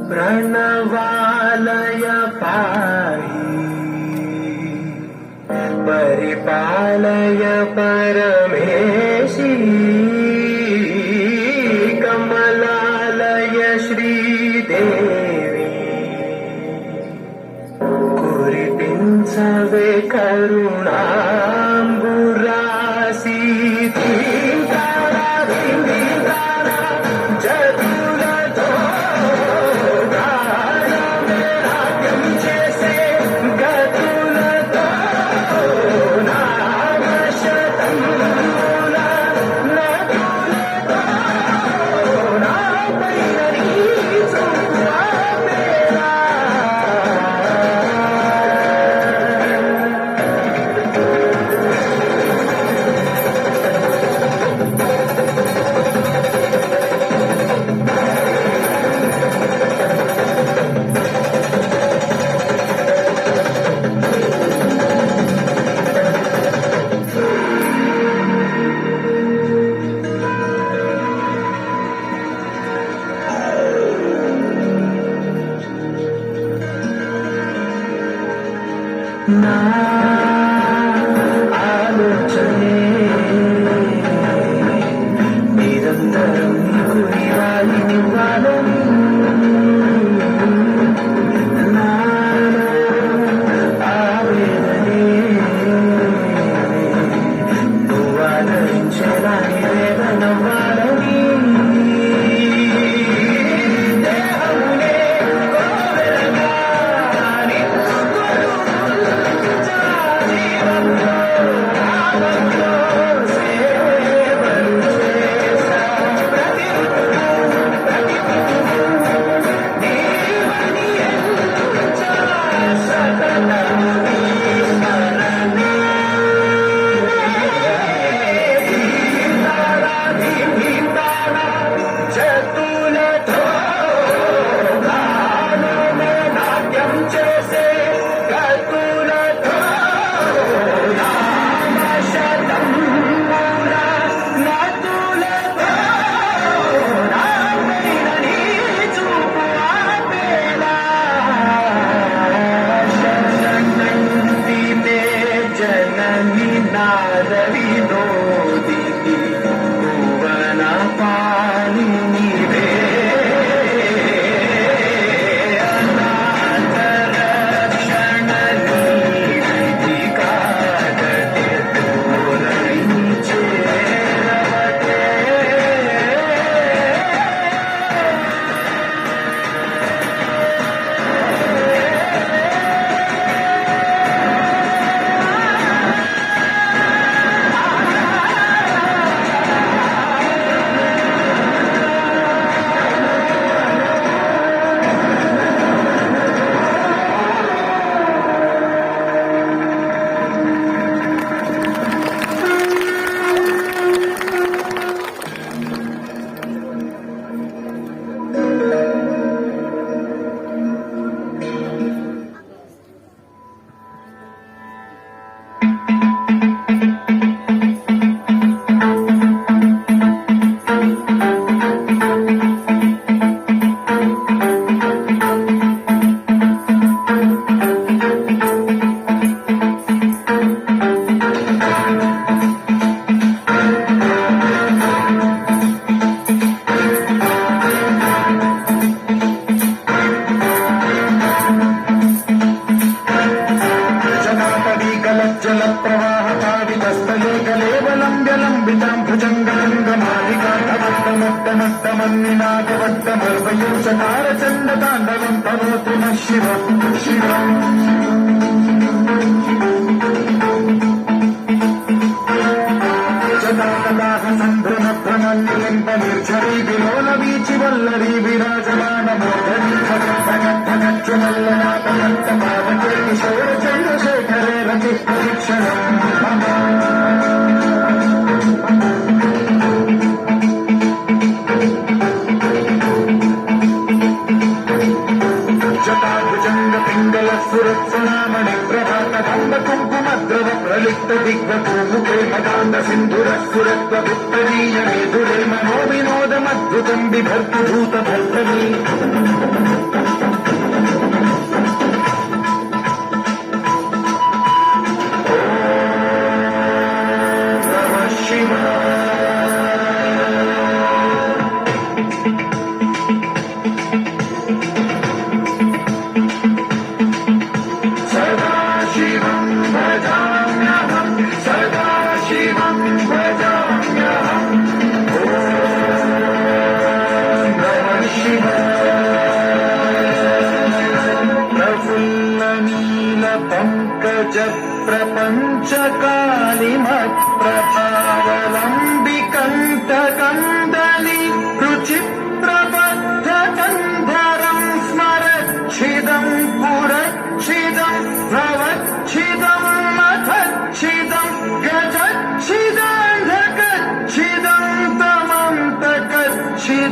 प्रणवालय पाहि परिपालय परमेशी कमलालय श्रीदेवी कुरिपिंचवे करुणांबुरासी నా ఆలోచనే నిరంతరం నివ్వాలని నాలో ఆవేదనే నువ్వు ఆదరించేలా నివేదనవ్వాలని चण्डताण्डवं तनोतु नः शिवं शिवम् जटाकटाह सन्ध्रुमभ्रमण्यलिम्पनिर्झरी विलोलवीचि वल्लरी विराजमानमोदरी भगत्भगच्चुमल्लनाथमन्तपावके किशोरचन्द्रशेखरे रचिः परीक्षणम् प्रलिप्तदिग्वपूमुखे मदान्दसिन्धुरस्फुरत्वपुत्तरीयमेधुरे मनोविनोदमद्भुतम् बिभर्ति भूतभर्तनी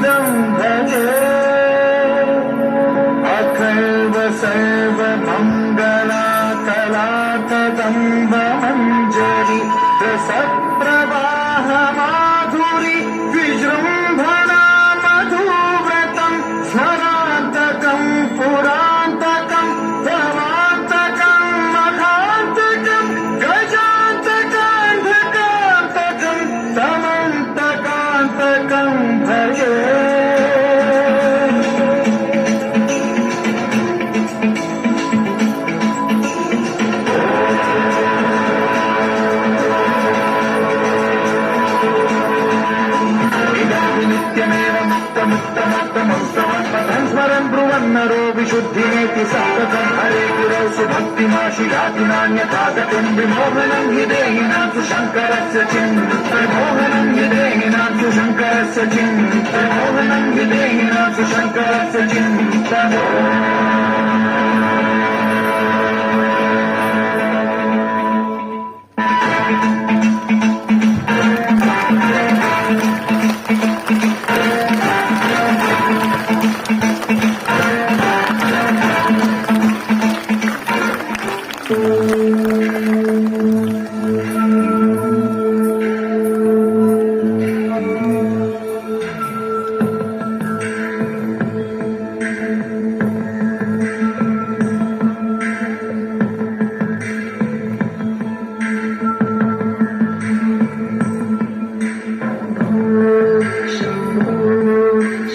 गोविन्दं भजे अखल्व सर्व मङ्गलाकलाकदम्ब मञ्जरी रसप्रवाह माधुरी विजृम्भणा मधुव्रतं स्मरान्तकं पुरान्तकं तवान्तकं मखान्तकं गजान्तकान्धकान्तकं तमन्तकान्तकं भजे स्मरन् ब्रुवन्नरो विशुद्धिमेति सप्तकम् हरे गुरौ सुभक्तिमाशि याति नान्यथा गतिम् विमोहनं हि देहिनाथु शङ्करस्य चिन्मोहनं हि देहिनाथु शङ्करस्य चिन्मोहनं हि देहिनाथु शङ्करस्य चिन्तनो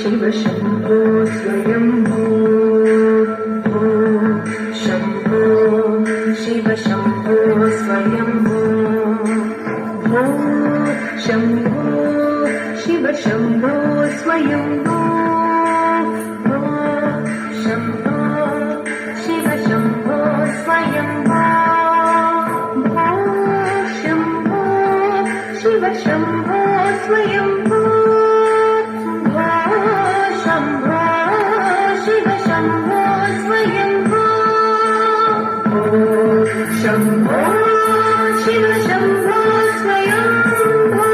शिव शम्भो स्वयम्भो शम्भो शिव शम्भो स्वयम्भो शम्भो शिव शम्भो स्वयम्भो शम्भो शिव शम्भो स्वयम्भो शम्भो शिव शम्भो स्वयम्भो शम्भो शिव शम्भो स्वयम्भो शम्भो शिव शम्भो स्वयम्भो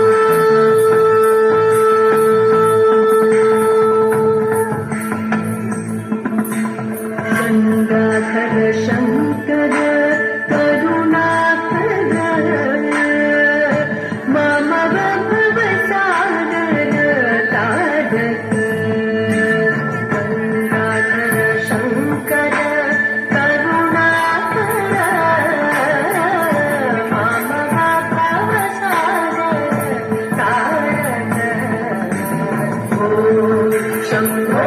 गङ्गाधर शङ्कर करुणाकर मम भवसागर तारक गङ्गाधर शङ्कर करुणाकर मम भवसागर तारक शम्भो